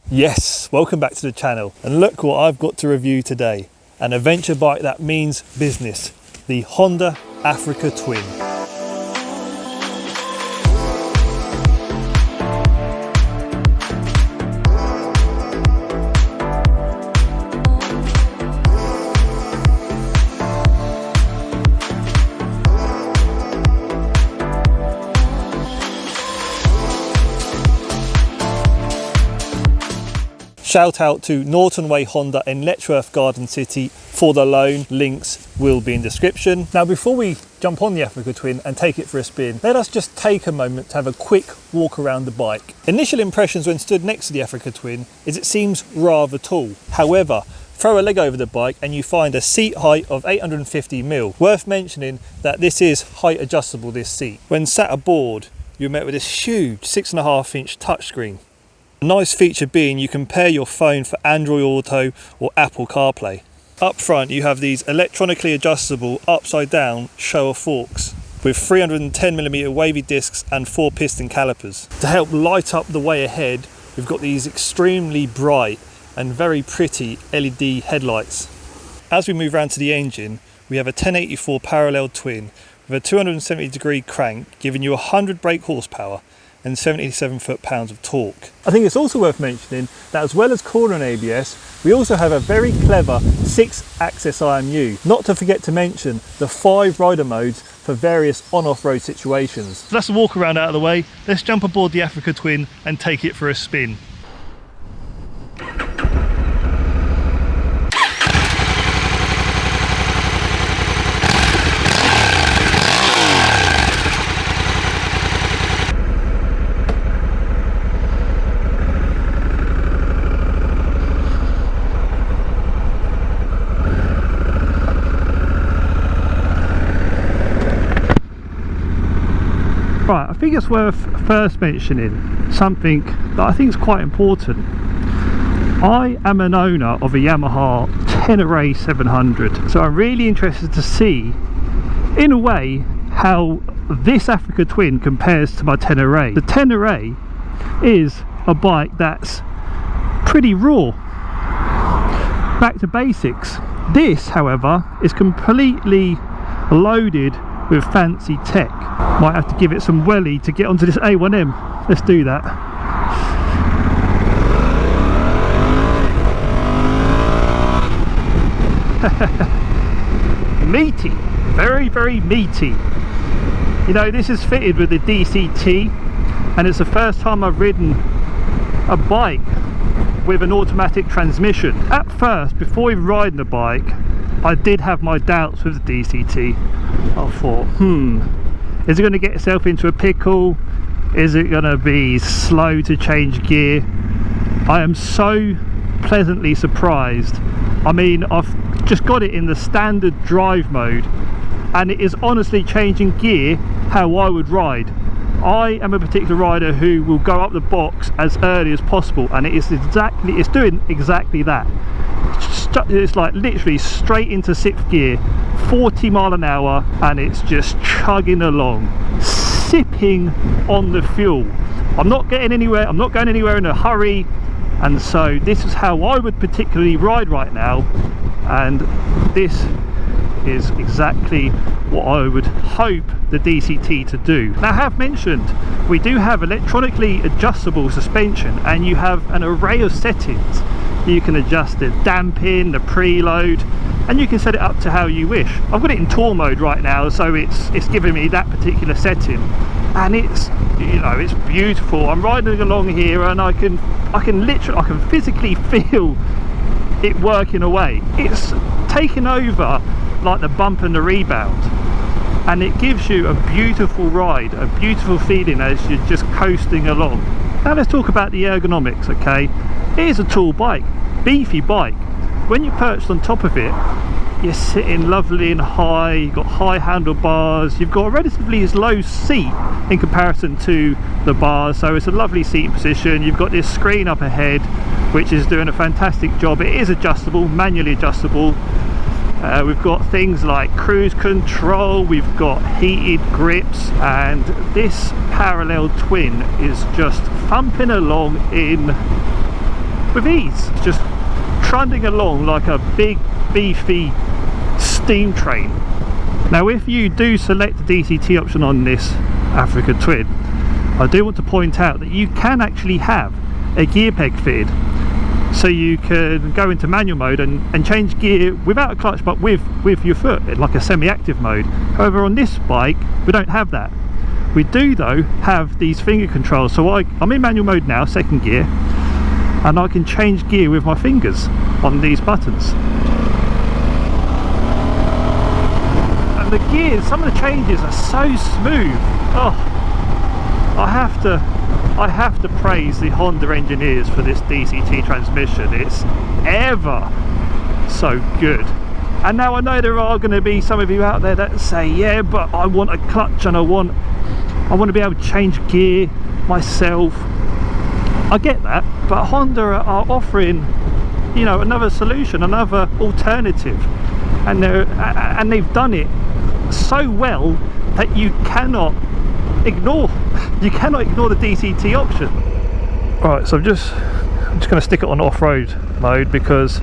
Yes, welcome back to the channel, and look what I've got to review today. An adventure bike that means business, the Honda Africa Twin. Shout out to Norton Honda in Letchworth Garden City for the loan. Links will be in description. Now, before we jump on the Africa Twin and take it for a spin, let us just take a moment to have a quick walk around the bike. Initial impressions when stood next to the Africa Twin is it seems rather tall. However, throw a leg over the bike and you find a seat height of 850mm. Worth mentioning that this is height adjustable, this seat. When sat aboard, you're met with this huge 6.5-inch touchscreen. A nice feature being you can pair your phone for Android Auto or Apple CarPlay. Up front you have these electronically adjustable upside down shower forks with 310mm wavy discs and 4 piston calipers. To help light up the way ahead, we've got these extremely bright and very pretty LED headlights. As we move around to the engine, we have a 1084 parallel twin with a 270-degree crank giving you 100 brake horsepower and 77 foot-pounds of torque. I think it's also worth mentioning that as well as corner and ABS, we also have a very clever 6-axis IMU, not to forget to mention the 5 rider modes for various on-off-road situations. So that's the walk around out of the way. Let's jump aboard the Africa Twin and take it for a spin. Right, I think it's worth first mentioning something that I think is quite important. I am an owner of a Yamaha Tenere 700, so I'm really interested to see, in a way, how this Africa Twin compares to my Tenere. The Tenere is a bike that's pretty raw, back to basics. This, however, is completely loaded with fancy tech. Might have to give it some welly to get onto this A1M. Let's do that. Meaty, very, very meaty. You know, this is fitted with the DCT, and it's the first time I've ridden a bike with an automatic transmission. At first, before even riding the bike, I did have my doubts with the DCT. I thought, is it going to get itself into a pickle? Is it going to be slow to change gear? I am so pleasantly surprised. I mean, I've just got it in the standard drive mode, and it is honestly changing gear how I would ride. I am a particular rider who will go up the box as early as possible, and it's doing exactly that. It's like literally straight into 6th gear, 40 mile an hour, and it's just chugging along, sipping on the fuel. I'm not getting anywhere, I'm not going anywhere in a hurry, and so this is how I would particularly ride right now, and this is exactly what I would hope the DCT to do. Now, I have mentioned we do have electronically adjustable suspension, and you have an array of settings. You can adjust the damping, the preload, and you can set it up to how you wish. I've got it in tour mode right now, so it's giving me that particular setting, and it's, you know, it's beautiful. I'm riding along here, and I can physically feel it working away. It's taken over like the bump and the rebound, and it gives you a beautiful ride, a beautiful feeling as you're just coasting along. Now let's talk about the ergonomics, okay? It is a tall bike, beefy bike. When you're perched on top of it, you're sitting lovely and high, you've got high handlebars, you've got a relatively low seat in comparison to the bars, so it's a lovely seating position. You've got this screen up ahead which is doing a fantastic job. It is adjustable, manually adjustable. We've got things like cruise control, we've got heated grips, and this parallel twin is just thumping along in with ease. It's just trundling along like a big beefy steam train. Now if you do select the DCT option on this Africa Twin, I do want to point out that you can actually have a gear peg fitted, so you can go into manual mode and change gear without a clutch but with your foot, like a semi-active mode. However, on this bike we don't have that. We do though have these finger controls, so I'm in manual mode now, second gear, and I can change gear with my fingers on these buttons. And the gears, some of the changes are so smooth. Oh, I have to praise the Honda engineers for this DCT transmission. It's ever so good. And now I know there are going to be some of you out there that say, yeah, but I want a clutch and I want to be able to change gear myself. I get that, but Honda are offering, you know, another solution, another alternative, and they've done it so well that you cannot ignore the DCT option. Alright, so I'm just going to stick it on off-road mode because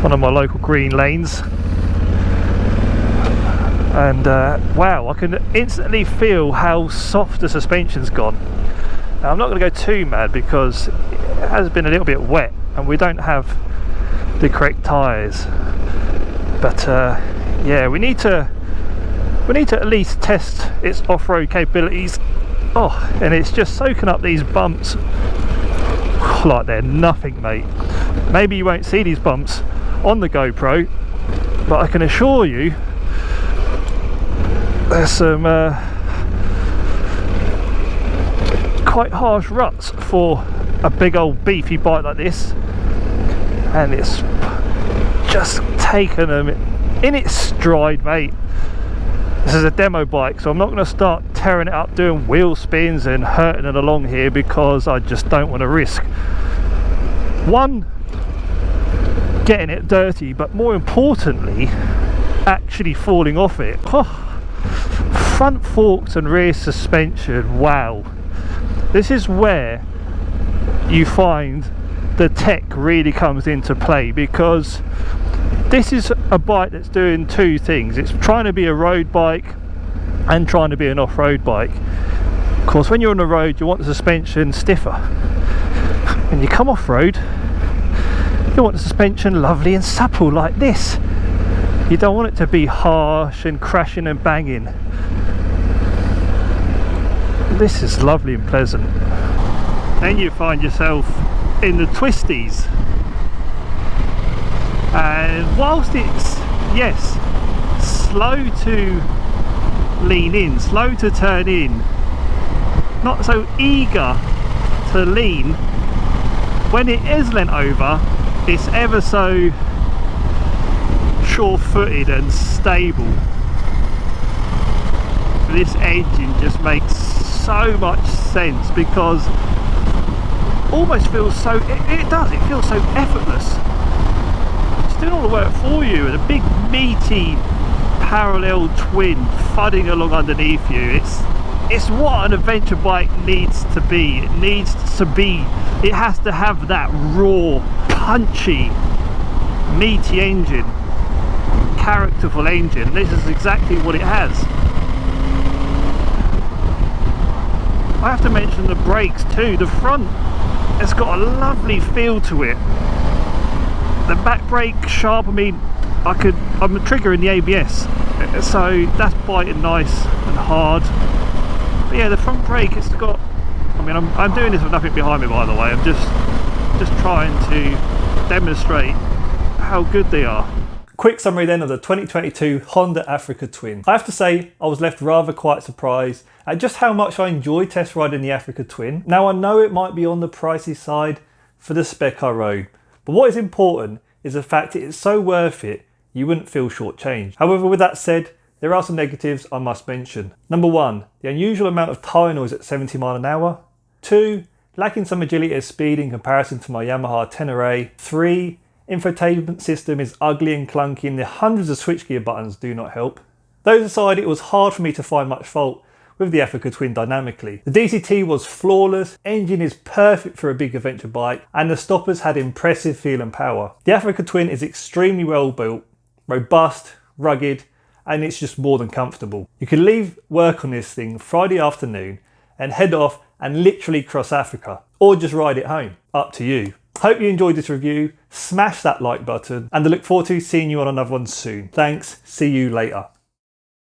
one of my local green lanes, and wow, I can instantly feel how soft the suspension's gone. Now I'm not going to go too mad because it has been a little bit wet and we don't have the correct tyres, but yeah, we need to at least test its off-road capabilities. Oh, and it's just soaking up these bumps like they're nothing, mate. Maybe you won't see these bumps on the GoPro, but I can assure you there's some quite harsh ruts for a big old beefy bike like this, and it's just taken them in its stride, mate. This is a demo bike, so I'm not going to start tearing it up doing wheel spins and hurting it along here because I just don't want to risk, one, getting it dirty, but more importantly actually falling off it. Oh, front forks and rear suspension, wow, this is where you find the tech really comes into play, because this is a bike that's doing two things. It's trying to be a road bike and trying to be an off-road bike. Of course, when you're on the road you want the suspension stiffer. When you come off-road you want the suspension lovely and supple like this. You don't want it to be harsh and crashing and banging. This is lovely and pleasant. Then you find yourself in the twisties, and whilst it's, yes, slow to lean in, slow to turn in, not so eager to lean, when it is leant over it's ever so sure-footed and stable. This engine just makes so much sense because almost feels so, it feels so effortless. It's doing all the work for you, and a big meaty parallel twin thudding along underneath you. It's what an adventure bike needs to be. It has to have that raw, punchy, meaty engine, characterful engine. This is exactly what it has. I have to mention the brakes too. The front has got a lovely feel to it. The back brake sharp. I mean, I'm triggering the ABS, so that's biting nice and hard. But yeah, the front brake, it's got, I mean, I'm doing this with nothing behind me, by the way. I'm just trying to demonstrate how good they are. Quick summary then of the 2022 Honda Africa Twin. I have to say I was left rather quite surprised at just how much I enjoy test riding the Africa Twin. Now I know it might be on the pricey side for the spec I rode, but what is important is the fact that it's so worth it you wouldn't feel shortchanged. However, with that said, there are some negatives I must mention. Number one, the unusual amount of tyre noise at 70 miles an hour. 2, lacking some agility at speed in comparison to my Yamaha Tenere. 3, infotainment system is ugly and clunky and the hundreds of switchgear buttons do not help. Those aside, it was hard for me to find much fault with the Africa Twin dynamically. The DCT was flawless, engine is perfect for a big adventure bike, and the stoppers had impressive feel and power. The Africa Twin is extremely well built, robust, rugged, and it's just more than comfortable. You can leave work on this thing Friday afternoon and head off and literally cross Africa, or just ride it home. Up to you. Hope you enjoyed this review. Smash that like button, and I look forward to seeing you on another one soon. Thanks, see you later.